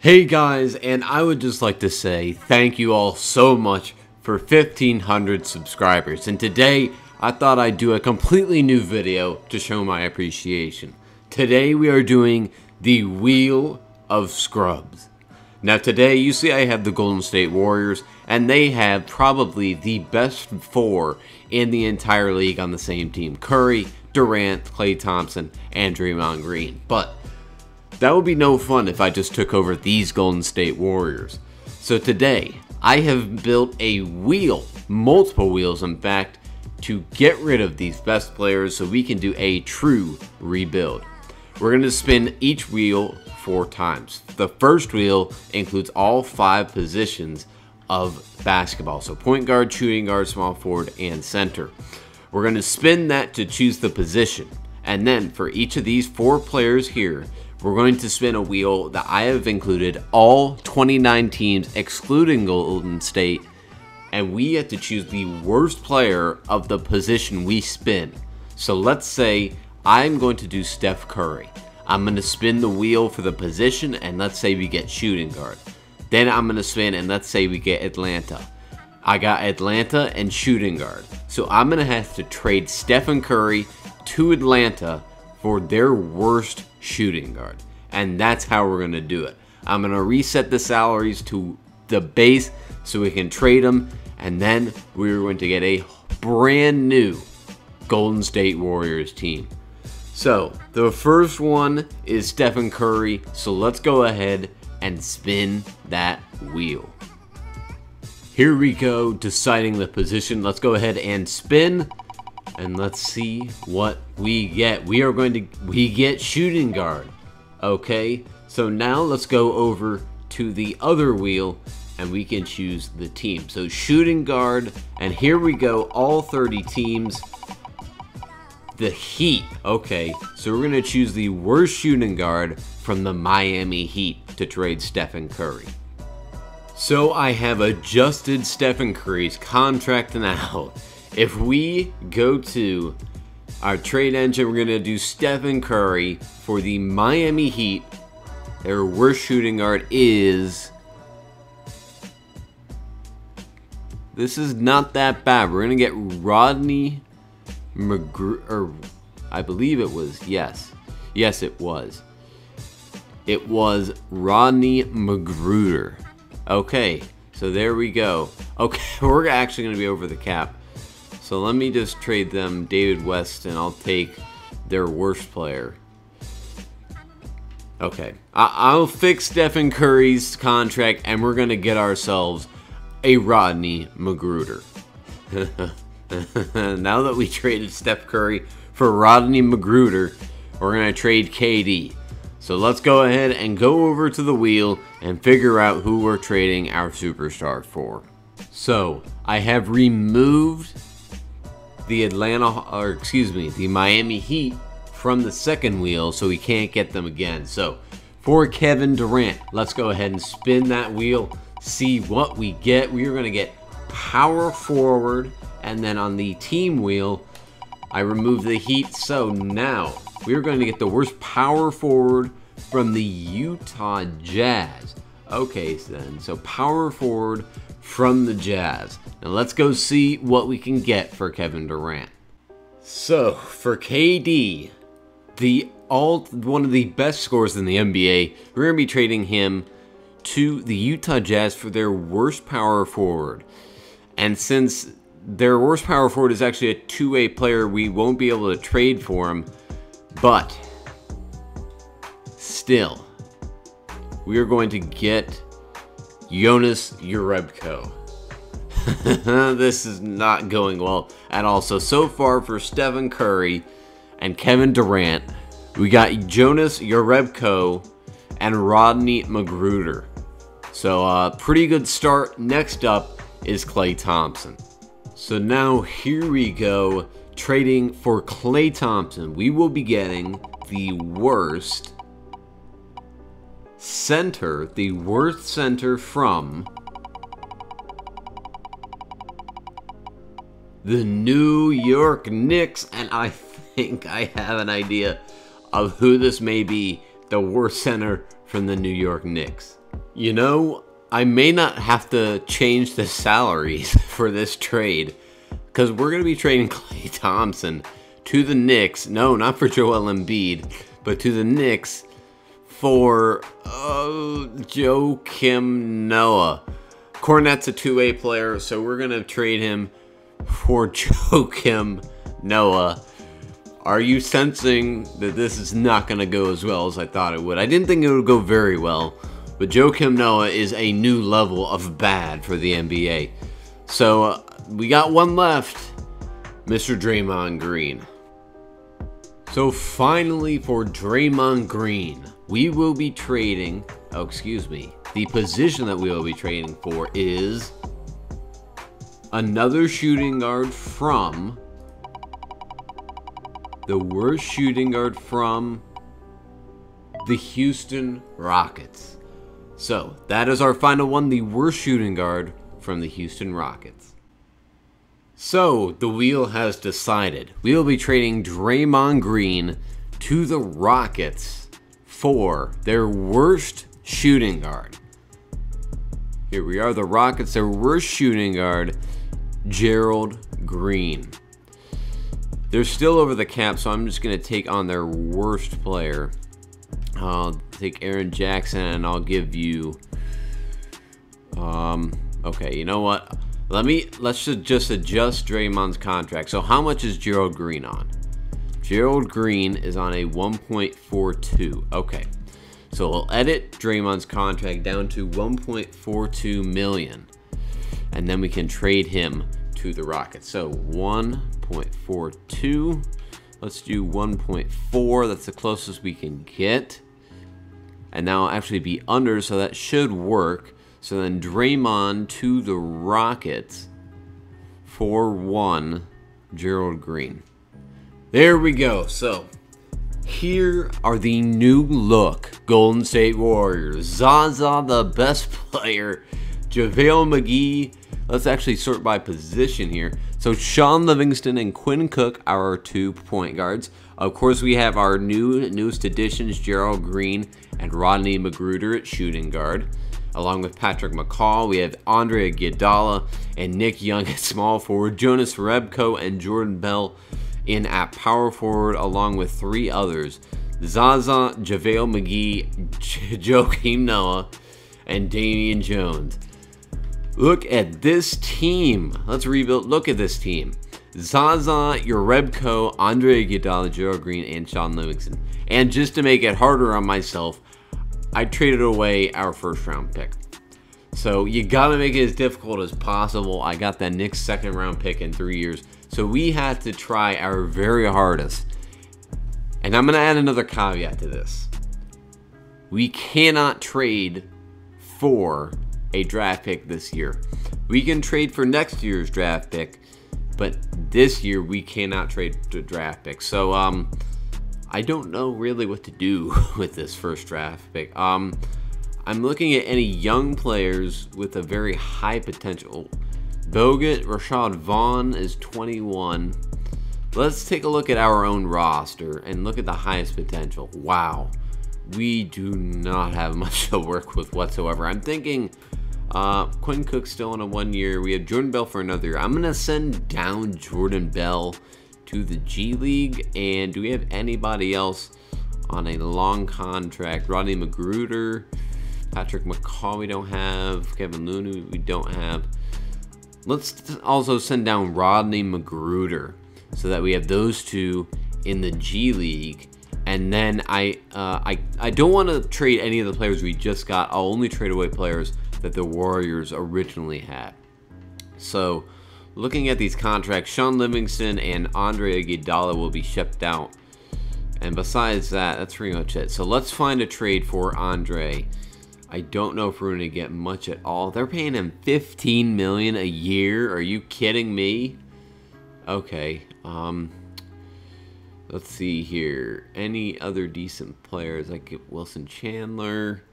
Hey guys, and I would just like to say thank you all so much for 1,500 subscribers. And today, I thought I'd do a completely new video to show my appreciation. Today we are doing the Wheel of Scrubs. Now today, you see I have the Golden State Warriors, and they have probably the best four in the entire league on the same team. Curry, Durant, Klay Thompson, and Draymond Green. But that would be no fun if I just took over these Golden State Warriors. So today, I have built a wheel, multiple wheels in fact, to get rid of these best players so we can do a true rebuild. We're going to spin each wheel 4 times. The first wheel includes all 5 positions of basketball. So point guard, shooting guard, small forward, and center. We're going to spin that to choose the position. And then for each of these 4 players here, we're going to spin a wheel that I have included all 29 teams excluding Golden State, and we have to choose the worst player of the position we spin. So let's say I'm going to do Steph Curry. I'm going to spin the wheel for the position, and let's say we get shooting guard. Then I'm going to spin, and let's say we get Atlanta. I got Atlanta and shooting guard. So I'm going to have to trade Stephen Curry to Atlanta for their worst shooting guard. And that's how we're going to do it. I'm going to reset the salaries to the base so we can trade them. And then we're going to get a brand new Golden State Warriors team. So the first one is Stephen Curry. So let's go ahead and spin that wheel. Here we go, deciding the position. Let's go ahead and spin. And let's see what we get. We get shooting guard. Okay, so now let's go over to the other wheel and we can choose the team. So shooting guard, and here we go, all 30 teams. The Heat. Okay, so we're gonna choose the worst shooting guard from the Miami Heat to trade Stephen Curry. So I have adjusted Stephen Curry's contract now. If we go to our trade engine, we're going to do Stephen Curry for the Miami Heat. Their worst shooting guard is... This is not that bad. We're going to get Rodney McGruder. I believe it was, yes. Yes, it was. It was Rodney McGruder. Okay, so there we go. Okay, we're actually going to be over the cap. So let me just trade them David West, and I'll take their worst player. Okay, I'll fix Stephen Curry's contract, and we're going to get ourselves a Rodney McGruder. Now that we traded Steph Curry for Rodney McGruder, we're going to trade KD. So let's go ahead and go over to the wheel and figure out who we're trading our superstar for. So I have removed the the Miami Heat from the second wheel, so we can't get them again. So for Kevin Durant, let's go ahead and spin that wheel, see what we get. We are going to get power forward, and then on the team wheel, I removed the Heat. So now we're going to get the worst power forward from the Utah Jazz. Okay, then, so power forward from the Jazz. Now let's go see what we can get for Kevin Durant. So for KD, one of the best scorers in the NBA, we're going to be trading him to the Utah Jazz for their worst power forward. And since their worst power forward is actually a two-way player, we won't be able to trade for him. But still, we are going to get Jonas Jerebko. This is not going well at all. So far for Stephen Curry and Kevin Durant, we got Jonas Jerebko and Rodney McGruder. So pretty good start. Next up is Klay Thompson. So now here we go, trading for Klay Thompson. We will be getting the worst center from the New York Knicks, and I think I have an idea of who this may be, the worst center from the New York Knicks. You know, I may not have to change the salaries for this trade, because we're going to be trading Klay Thompson to the Knicks. No, not for Joel Embiid, but to the Knicks for Joakim Noah. Kornet's a two-way player, so we're going to trade him for Joakim Noah. Are you sensing that this is not going to go as well as I thought it would? I didn't think it would go very well, but Joakim Noah is a new level of bad for the NBA. So we got one left, Mr. Draymond Green. So finally for Draymond Green, we will be trading, the position that we will be trading for is another shooting guard from the worst shooting guard from the Houston Rockets. So that is our final one, the worst shooting guard from the Houston Rockets. So the wheel has decided. We will be trading Draymond Green to the Rockets for their worst shooting guard. Here we are, the Rockets, their worst shooting guard, Gerald Green. They're still over the cap, so I'm just going to take on their worst player. I'll take Aaron Jackson, and I'll give you... okay, you know what? Let's just adjust Draymond's contract. So how much is Gerald Green on? Gerald Green is on a 1.42. Okay. So we'll edit Draymond's contract down to 1.42 million. And then we can trade him to the Rockets. So 1.42. Let's do 1.4. That's the closest we can get. And now I'll actually be under, so that should work. So then Draymond to the Rockets for 1 Gerald Green. There we go. So here are the new look Golden State Warriors. Zaza, the best player. JaVale McGee. Let's actually sort by position here. So Sean Livingston and Quinn Cook are our 2 point guards. Of course, we have our newest additions, Gerald Green and Rodney McGruder at shooting guard. Along with Patrick McCall, we have Andre Iguodala and Nick Young at small forward, Jonas Rebko and Jordan Bell in at power forward, along with 3 others, Zaza, JaVale McGee, Joakim Noah, and Damian Jones. Look at this team. Let's rebuild. Look at this team. Zaza, Rebko, Andre Iguodala, Gerald Green, and Sean Livingston. And just to make it harder on myself, I traded away our first round pick. So you gotta make it as difficult as possible. I got that Knicks second round pick in 3 years. So we had to try our very hardest. And I'm gonna add another caveat to this. We cannot trade for a draft pick this year. We can trade for next year's draft pick, but this year we cannot trade the draft pick. So I don't know really what to do with this first draft pick. I'm looking at any young players with a very high potential. Bogut, Rashad Vaughn is 21. Let's take a look at our own roster and look at the highest potential. Wow, we do not have much to work with whatsoever. I'm thinking Quinn Cook's still on a 1 year. We have Jordan Bell for another year. I'm going to send down Jordan Bell to the G League. And do we have anybody else on a long contract? Rodney McGruder, Patrick McCall we don't have, Kevin Looney we don't have. Let's also send down Rodney McGruder so that we have those 2 in the G League. And then I don't want to trade any of the players we just got. I'll only trade away players that the Warriors originally had. So looking at these contracts, Sean Livingston and Andre Iguodala will be shipped out. And besides that, that's pretty much it. So let's find a trade for Andre. I don't know if we're going to get much at all. They're paying him $15 million a year. Are you kidding me? Okay. Let's see here. Any other decent players? I get Wilson Chandler,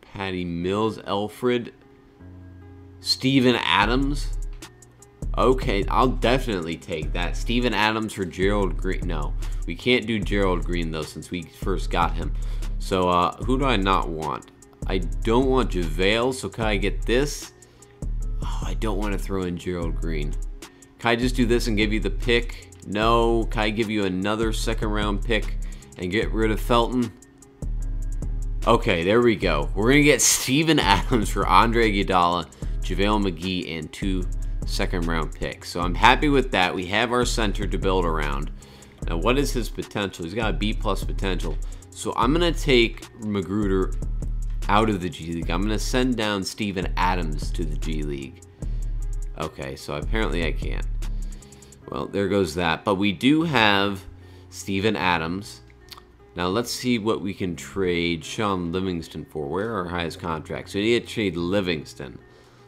Patty Mills, Alfred, Steven Adams. Okay, I'll definitely take that. Steven Adams for Gerald Green. No, we can't do Gerald Green though since we first got him. So who do I not want? I don't want JaVale, so can I get this? Oh, I don't want to throw in Gerald Green. Can I just do this and give you the pick? No. Can I give you another second round pick and get rid of Felton? Okay, there we go. We're going to get Steven Adams for Andre Iguodala, JaVale McGee, and 2 second-round picks. So I'm happy with that. We have our center to build around. Now, what is his potential? He's got a B+ potential. So I'm going to take Magruder out of the G League. I'm going to send down Steven Adams to the G League. Okay, so apparently I can't. Well, there goes that. But we do have Steven Adams. Now, let's see what we can trade Shaun Livingston for. Where are our highest contracts? We need to trade Livingston.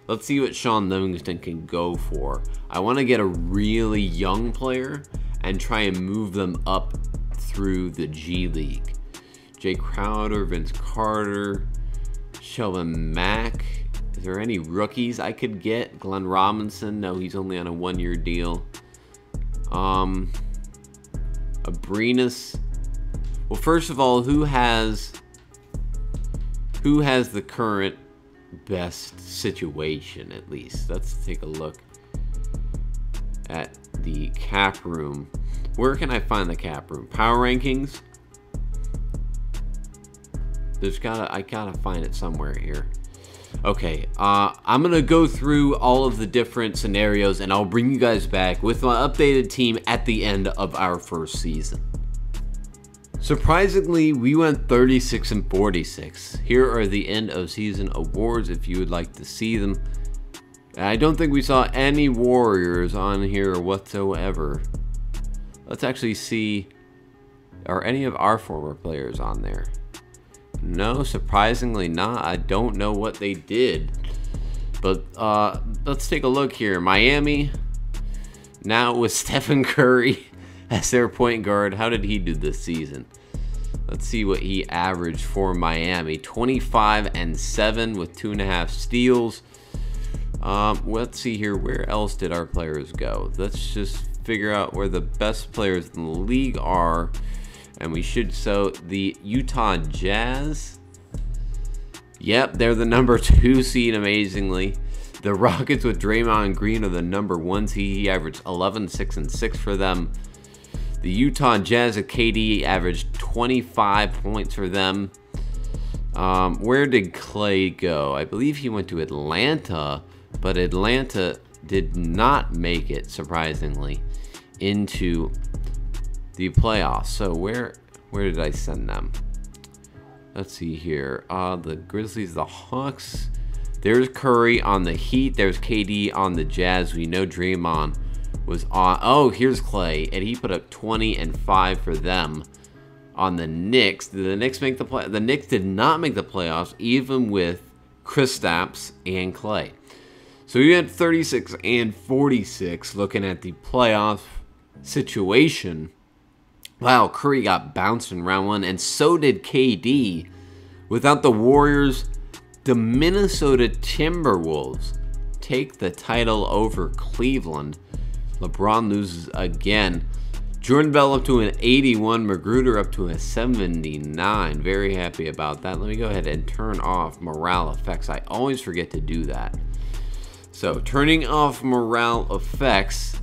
Let's see what Shaun Livingston can go for. I want to get a really young player and try and move them up through the G League. Jay Crowder, Vince Carter, Shelvin Mack. Is there any rookies I could get? Glenn Robinson. No, he's only on a 1-year deal. Abrinas. Well, first of all, who has the current best situation, at least? Let's take a look at the cap room. Where can I find the cap room? Power rankings? I gotta find it somewhere here. Okay, I'm gonna go through all of the different scenarios and I'll bring you guys back with my updated team at the end of our first season. Surprisingly, we went 36-46. Here are the end of season awards if you would like to see them. I don't think we saw any Warriors on here whatsoever. Let's actually see, are any of our former players on there? No, surprisingly not. I don't know what they did. But let's take a look here. Miami, now with Stephen Curry as their point guard. How did he do this season? Let's see what he averaged for Miami. 25-7 with 2.5 steals. Let's see here. Where else did our players go? Let's just figure out where the best players in the league are. And we should, so the Utah Jazz. Yep, they're the number 2 seed, amazingly. The Rockets with Draymond Green are the number 1 seed. He averaged 11, 6, and 6 for them. The Utah Jazz at KD averaged 25 points for them. Where did Clay go? I believe he went to Atlanta, but Atlanta did not make it, surprisingly, into the playoffs. So where did I send them? Let's see here. The Grizzlies, the Hawks. There's Curry on the Heat. There's KD on the Jazz. We know Draymond was on. Oh, here's Clay, and he put up 20 and 5 for them. On the Knicks, did the Knicks make the play? The Knicks did not make the playoffs, even with Kristaps and Clay. So we had 36-46. Looking at the playoff situation, wow, Curry got bounced in round 1, and so did KD. Without the Warriors, the Minnesota Timberwolves take the title over Cleveland. LeBron loses again. Jordan Bell up to an 81. Magruder up to a 79. Very happy about that. Let me go ahead and turn off morale effects. I always forget to do that. So, turning off morale effects,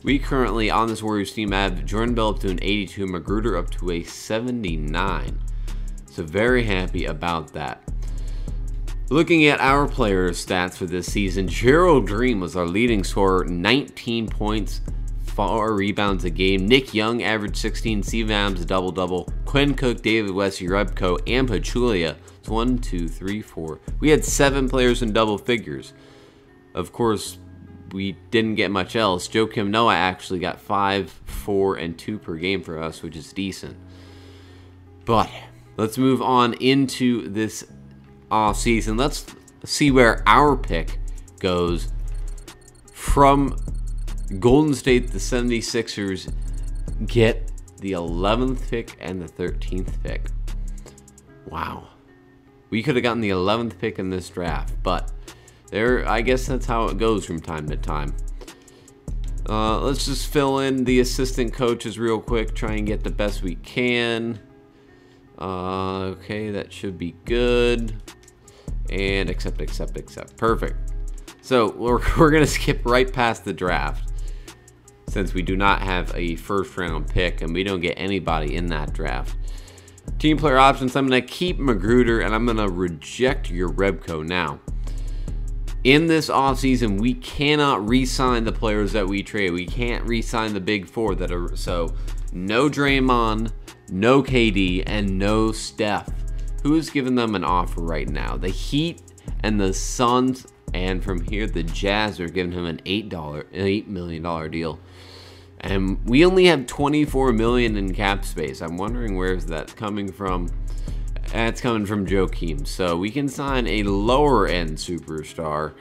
we currently, on this Warriors team, have Jordan Bell up to an 82. Magruder up to a 79. So, very happy about that. Looking at our player stats for this season, Gerald Green was our leading scorer, 19 points, 4 rebounds a game. Nick Young averaged 16, Steven Adams a double-double. Quinn Cook, David West, Jerebko, and Pachulia. It's 1, 2, 3, 4. We had 7 players in double figures. Of course, we didn't get much else. Joakim Noah actually got 5, 4, and 2 per game for us, which is decent. But let's move on into this season. Let's see where our pick goes from Golden State. The 76ers get the 11th pick and the 13th pick. Wow. We could have gotten the 11th pick in this draft, but there, I guess that's how it goes from time to time. Let's just fill in the assistant coaches real quick, try and get the best we can. Okay, that should be good. And accept. Perfect. So we're going to skip right past the draft, since we do not have a first round pick and we don't get anybody in that draft. Team player options, I'm going to keep Magruder and I'm going to reject your Rebco now. In this offseason, we cannot re-sign the players that we trade. We can't re-sign the big four that are, so no Draymond, no KD, and no Steph. Who's giving them an offer right now? The Heat and the Suns, and from here the Jazz are giving him an $8 million deal. And we only have $24 million in cap space. I'm wondering where's that coming from. That's coming from Joakim. So we can sign a lower end superstar.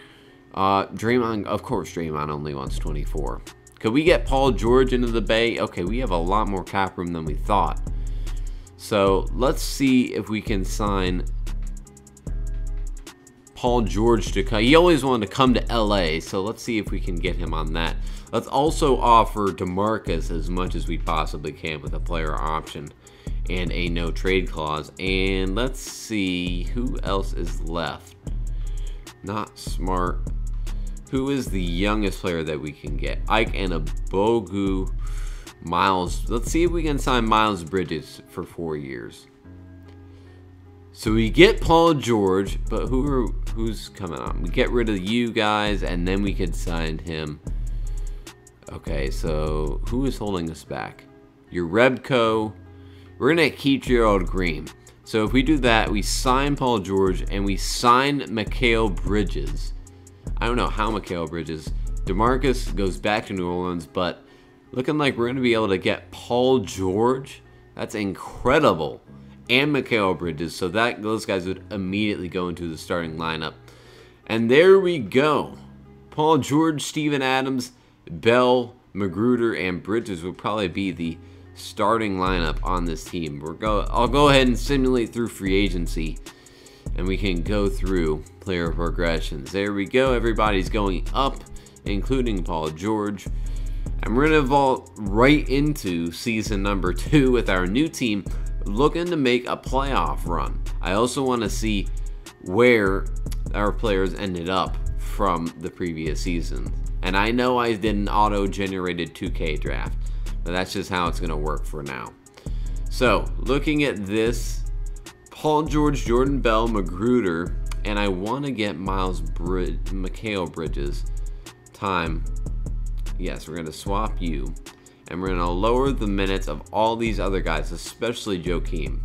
Draymond, of course, Draymond only wants 24. Could we get Paul George into the Bay? Okay, we have a lot more cap room than we thought. So let's see if we can sign Paul George to come. He always wanted to come to LA, so let's see if we can get him on that. Let's also offer DeMarcus as much as we possibly can with a player option and a no trade clause. And let's see who else is left. Not Smart. Who is the youngest player that we can get? Ike Anabogu. Miles. Let's see if we can sign Miles Bridges for 4 years. So we get Paul George, but who's coming on? We get rid of you guys, and then we could sign him. Okay, so who is holding us back? Your Rebco. We're gonna keep Gerald Green. So if we do that, we sign Paul George and we sign Mikal Bridges. I don't know how Mikal Bridges. DeMarcus goes back to New Orleans, but looking like we're gonna be able to get Paul George. That's incredible. And Mikal Bridges, so that those guys would immediately go into the starting lineup. And there we go. Paul George, Steven Adams, Bell, Magruder, and Bridges would probably be the starting lineup on this team. I'll go ahead and simulate through free agency, and we can go through player progressions. There we go. Everybody's going up, including Paul George. And we're going to vault right into season number 2 with our new team, looking to make a playoff run. I also want to see where our players ended up from the previous season. And I know I did an auto-generated 2K draft, but that's just how it's going to work for now. So, looking at this, Paul George, Jordan Bell, Magruder, and I want to get Mikal Bridges. Time. Yes, we're going to swap you. And we're going to lower the minutes of all these other guys, especially Joakim.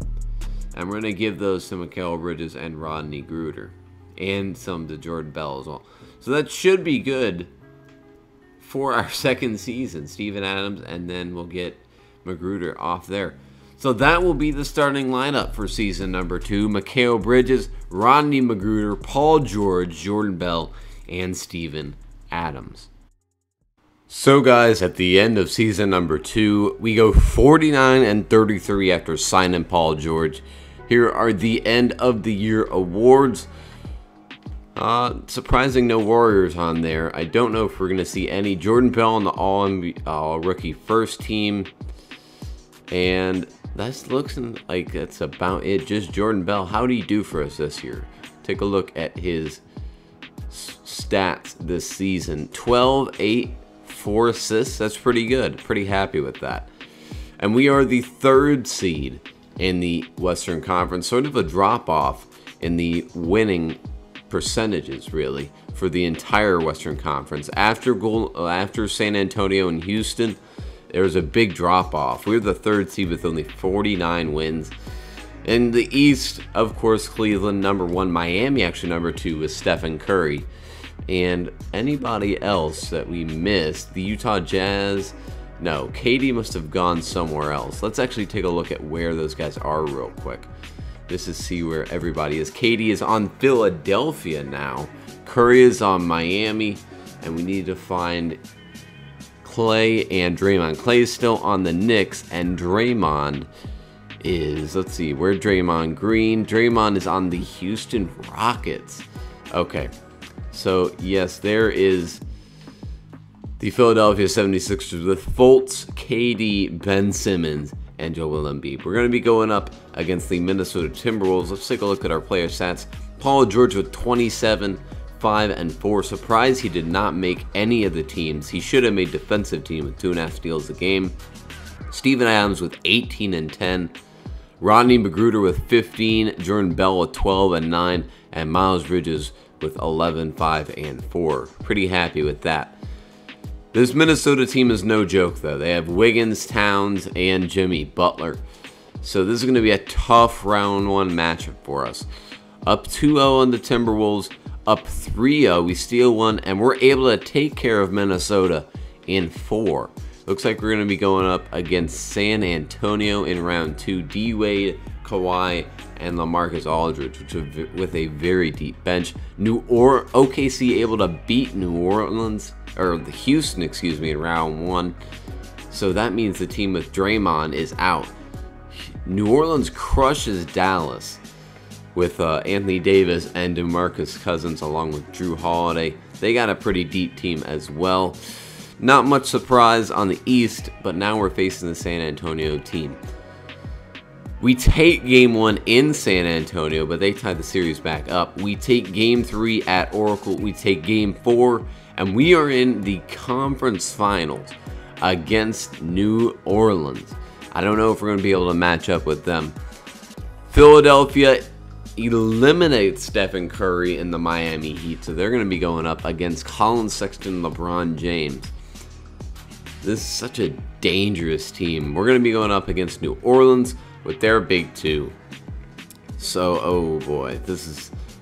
And we're going to give those to Mikal Bridges and Rodney Gruder. And some to Jordan Bell as well. So that should be good for our second season. Steven Adams, and then we'll get Magruder off there. So that will be the starting lineup for season number 2. Mikal Bridges, Rodney Magruder, Paul George, Jordan Bell, and Steven Adams. So guys, at the end of season number 2, we go 49-33 after signing Paul George. Here are the end of the year awards. Surprising no Warriors on there. I don't know if we're going to see any. Jordan Bell on the all-rookie first team. And that looks like that's about it. Just Jordan Bell. How did he do for us this year? Take a look at his stats this season. 12, 8, 4 assists. That's pretty good. Pretty happy with that. And we are the 3rd seed in the Western Conference. Sort of a drop-off in the winning percentages, really, for the entire Western Conference. After San Antonio and Houston, there was a big drop-off. We're the 3rd seed with only 49 wins. In the East, of course, Cleveland number 1, Miami actually number 2 with Stephen Curry. And anybody else that we missed, the Utah Jazz, no, KD must have gone somewhere else. Let's actually take a look at where those guys are real quick. This is see where everybody is. KD is on Philadelphia now. Curry is on Miami. And we need to find Clay and Draymond. Clay is still on the Knicks. And Draymond is, let's see, where Draymond Green? Draymond is on the Houston Rockets. Okay. So, yes, there is the Philadelphia 76ers with Fultz, KD, Ben Simmons, and Joel Embiid. We're going to be going up against the Minnesota Timberwolves. Let's take a look at our player stats. Paul George with 27, 5 and 4. Surprised he did not make any of the teams. He should have made defensive team with 2.5 steals a game. Steven Adams with 18 and 10. Rodney McGruder with 15. Jordan Bell with 12 and 9. And Miles Bridges with 11, 5 and 4. Pretty happy with that. This Minnesota team is no joke, though. They have Wiggins, Towns, and Jimmy Butler. So this is going to be a tough round 1 matchup for us. Up 2-0 on the Timberwolves. Up 3-0. We steal one, and we're able to take care of Minnesota in 4. Looks like we're going to be going up against San Antonio in round 2. D-Wade, Kawhi, and LaMarcus Aldridge, with a very deep bench. OKC able to beat Houston, excuse me, in round 1. So that means the team with Draymond is out. New Orleans crushes Dallas with Anthony Davis and DeMarcus Cousins along with Drew Holiday. They got a pretty deep team as well. Not much surprise on the East, but now we're facing the San Antonio team. We take game 1 in San Antonio, but they tied the series back up. We take game 3 at Oracle. We take game 4, and we are in the conference finals against New Orleans. I don't know if we're going to be able to match up with them. Philadelphia eliminates Stephen Curry in the Miami Heat, so they're going to be going up against Colin Sexton, LeBron James. This is such a dangerous team. We're going to be going up against New Orleans with their big 2. So, oh boy,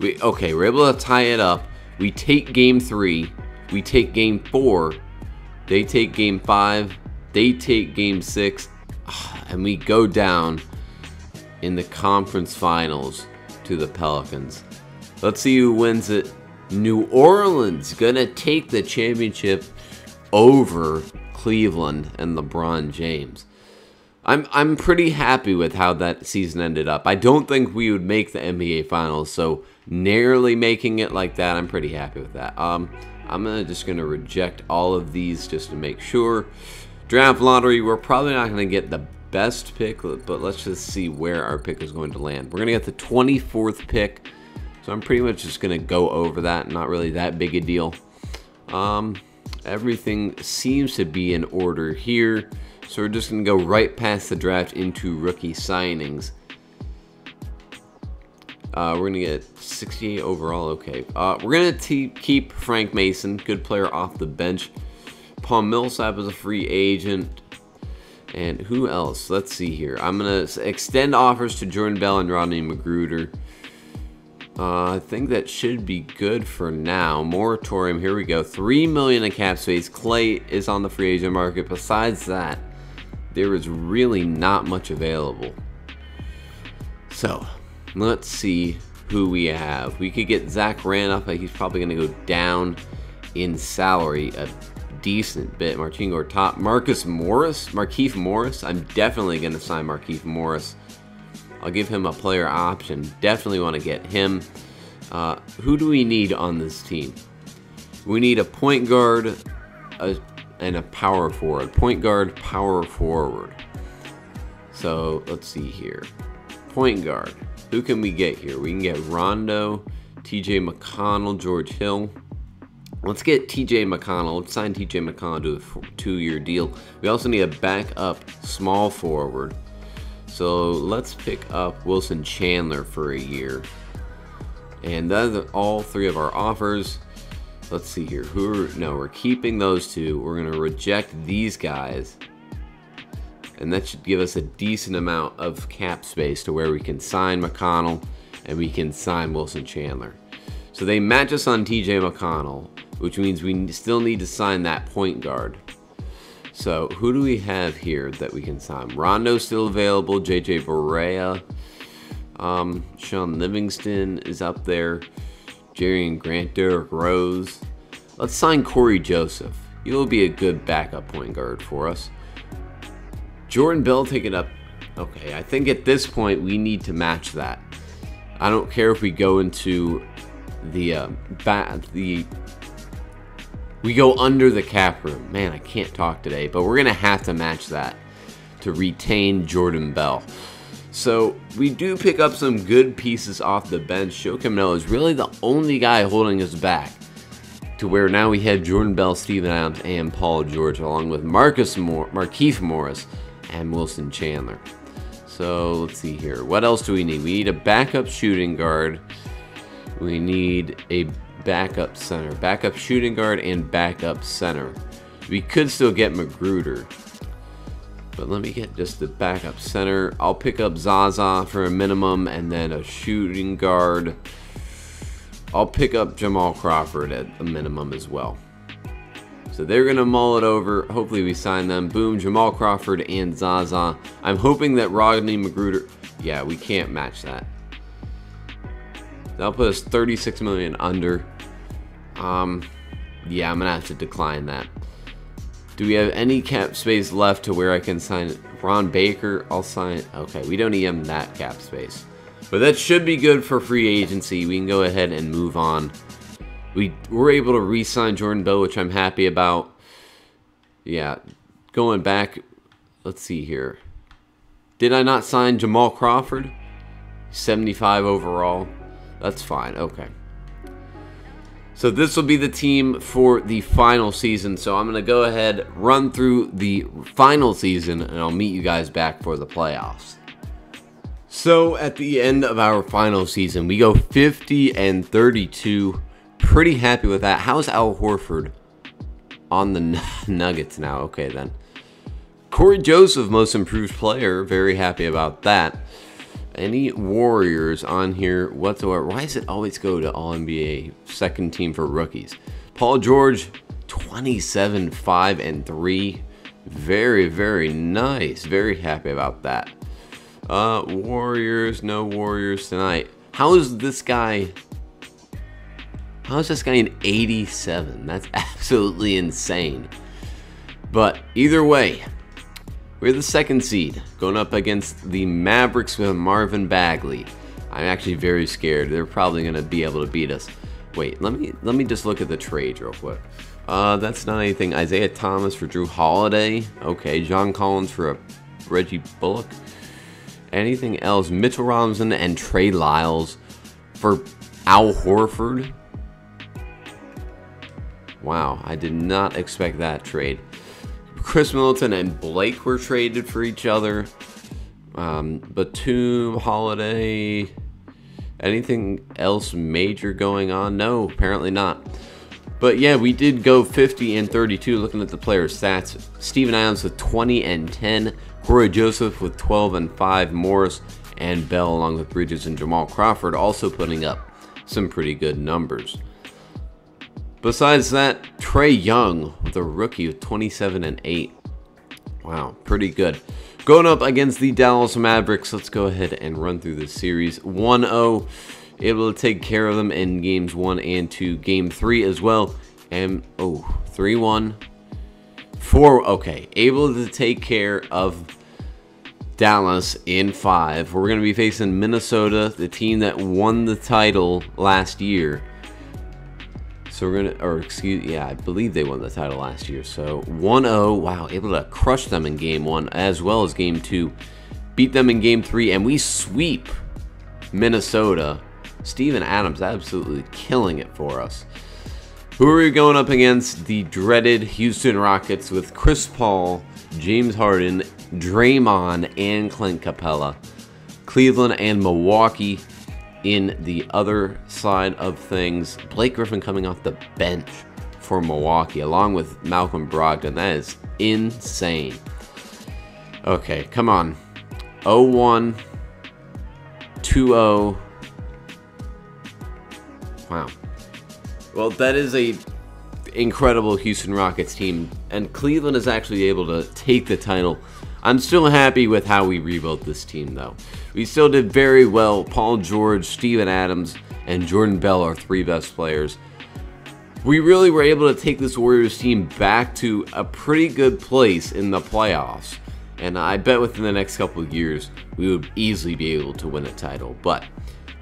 okay, we're able to tie it up. We take game 3, we take game 4, they take game 5, they take game 6, and we go down in the conference finals to the Pelicans. Let's see who wins it. New Orleans gonna take the championship over Cleveland and LeBron James. I'm pretty happy with how that season ended up. I don't think we would make the NBA Finals, so narrowly making it like that, I'm pretty happy with that. I'm just gonna reject all of these just to make sure. Draft lottery, we're probably not gonna get the best pick, but let's just see where our pick is going to land. We're gonna get the 24th pick, so I'm pretty much just gonna go over that. Not really that big a deal. Everything seems to be in order here, so we're just gonna go right past the draft into rookie signings. We're gonna get 68 overall. Okay, we're gonna keep Frank Mason, good player off the bench. Paul Millsap is a free agent. And who else? Let's see here. I'm going to extend offers to Jordan Bell and Rodney McGruder. I think that should be good for now. Moratorium, here we go. $3 million in cap space. Clay is on the free agent market. Besides that, there is really not much available. So, let's see who we have. We could get Zach Randolph, but he's probably going to go down in salary a decent bit. Marcin Gortat, Markieff Morris. I'm definitely going to sign Markieff Morris. I'll give him a player option. Definitely want to get him. Who do we need on this team? We need a point guard and a power forward. Point guard, power forward. So let's see here. Point guard. Who can we get here? We can get Rondo, TJ McConnell, George Hill. Let's get TJ McConnell. Let's sign TJ McConnell to a 2-year deal. We also need a backup small forward. So let's pick up Wilson Chandler for a year. And that's all 3 of our offers. Let's see here. We're keeping those 2. We're going to reject these guys. And that should give us a decent amount of cap space to where we can sign McConnell and we can sign Wilson Chandler. So they match us on TJ McConnell, which means we still need to sign that point guard. So who do we have here that we can sign? Rondo's still available. JJ Barea. Sean Livingston is up there. Jerian Grant, Derrick Rose. Let's sign Corey Joseph. He'll be a good backup point guard for us. Jordan Bell taking up. Okay, I think at this point we need to match that. I don't care if we go into we go under the cap room. Man, I can't talk today, but we're gonna have to match that to retain Jordan Bell. So we do pick up some good pieces off the bench. Joakim Noah is really the only guy holding us back, to where now we have Jordan Bell, Steven Adams, and Paul George, along with Markieff Morris and Wilson Chandler. So let's see here. What else do we need? We need a backup shooting guard. We need a backup center. Backup shooting guard and backup center. We could still get Magruder, but let me get just the backup center. I'll pick up Zaza for a minimum, and then a shooting guard. I'll pick up Jamal Crawford at a minimum as well. So they're going to mull it over. Hopefully we sign them. Boom, Jamal Crawford and Zaza. I'm hoping that Rodney Magruder... Yeah, we can't match that. That'll put us $36 million under. Yeah, I'm going to have to decline that. Do we have any cap space left to where I can sign Ron Baker? I'll sign... Okay, we don't need him that cap space. But that should be good for free agency. We can go ahead and move on. We were able to re-sign Jordan Bell, which I'm happy about. Yeah, going back, let's see here. Did I not sign Jamal Crawford? 75 overall. That's fine, okay. So this will be the team for the final season. So I'm going to go ahead, run through the final season, and I'll meet you guys back for the playoffs. So at the end of our final season, we go 50-32. Pretty happy with that. How's Al Horford on the Nuggets now? Okay, then. Corey Joseph, most improved player. Very happy about that. Any Warriors on here whatsoever? Why does it always go to All-NBA second team for rookies? Paul George, 27, 5, and 3. Very, very nice. Very happy about that. Warriors, no Warriors tonight. How is this guy... How is this guy an 87? That's absolutely insane. But either way, we're the second seed, going up against the Mavericks with Marvin Bagley. I'm actually very scared. They're probably going to be able to beat us. Wait, let me just look at the trades real quick. That's not anything. Isaiah Thomas for Drew Holiday. Okay, John Collins for a Reggie Bullock. Anything else? Mitchell Robinson and Trey Lyles for Al Horford. Wow, I did not expect that trade. Chris Middleton and Blake were traded for each other. Batum, Holiday. Anything else major going on? No, apparently not. But yeah, we did go 50-32 looking at the players' stats. Steven Adams with 20 and 10. Corey Joseph with 12 and 5. Morris and Bell along with Bridges and Jamal Crawford also putting up some pretty good numbers. Besides that, Trae Young with a rookie with 27 and 8. Wow, pretty good. Going up against the Dallas Mavericks, let's go ahead and run through this series. 1-0, able to take care of them in games 1 and 2. Game 3 as well. And, 3-1. 4, okay. Able to take care of Dallas in 5. We're going to be facing Minnesota, the team that won the title last year. So we're going to, I believe they won the title last year. So 1-0, wow, able to crush them in game 1 as well as game 2. Beat them in game 3, and we sweep Minnesota. Steven Adams absolutely killing it for us. Who are we going up against? The dreaded Houston Rockets with Chris Paul, James Harden, Draymond, and Clint Capella. Cleveland and Milwaukee. In the other side of things, Blake Griffin coming off the bench for Milwaukee, along with Malcolm Brogdon. That is insane. Okay, come on. 0-1, 2-0. Wow. Well, that is a incredible Houston Rockets team, and Cleveland is actually able to take the title. I'm still happy with how we rebuilt this team, though. We still did very well. Paul George, Steven Adams, and Jordan Bell are 3 best players. We really were able to take this Warriors team back to a pretty good place in the playoffs. And I bet within the next couple of years, we would easily be able to win a title. But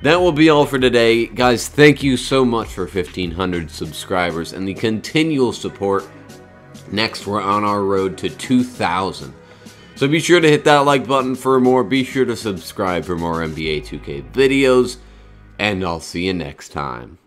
that will be all for today. Guys, thank you so much for 1,500 subscribers and the continual support. Next, we're on our road to 2,000. So be sure to hit that like button for more. Be sure to subscribe for more NBA 2K videos. And I'll see you next time.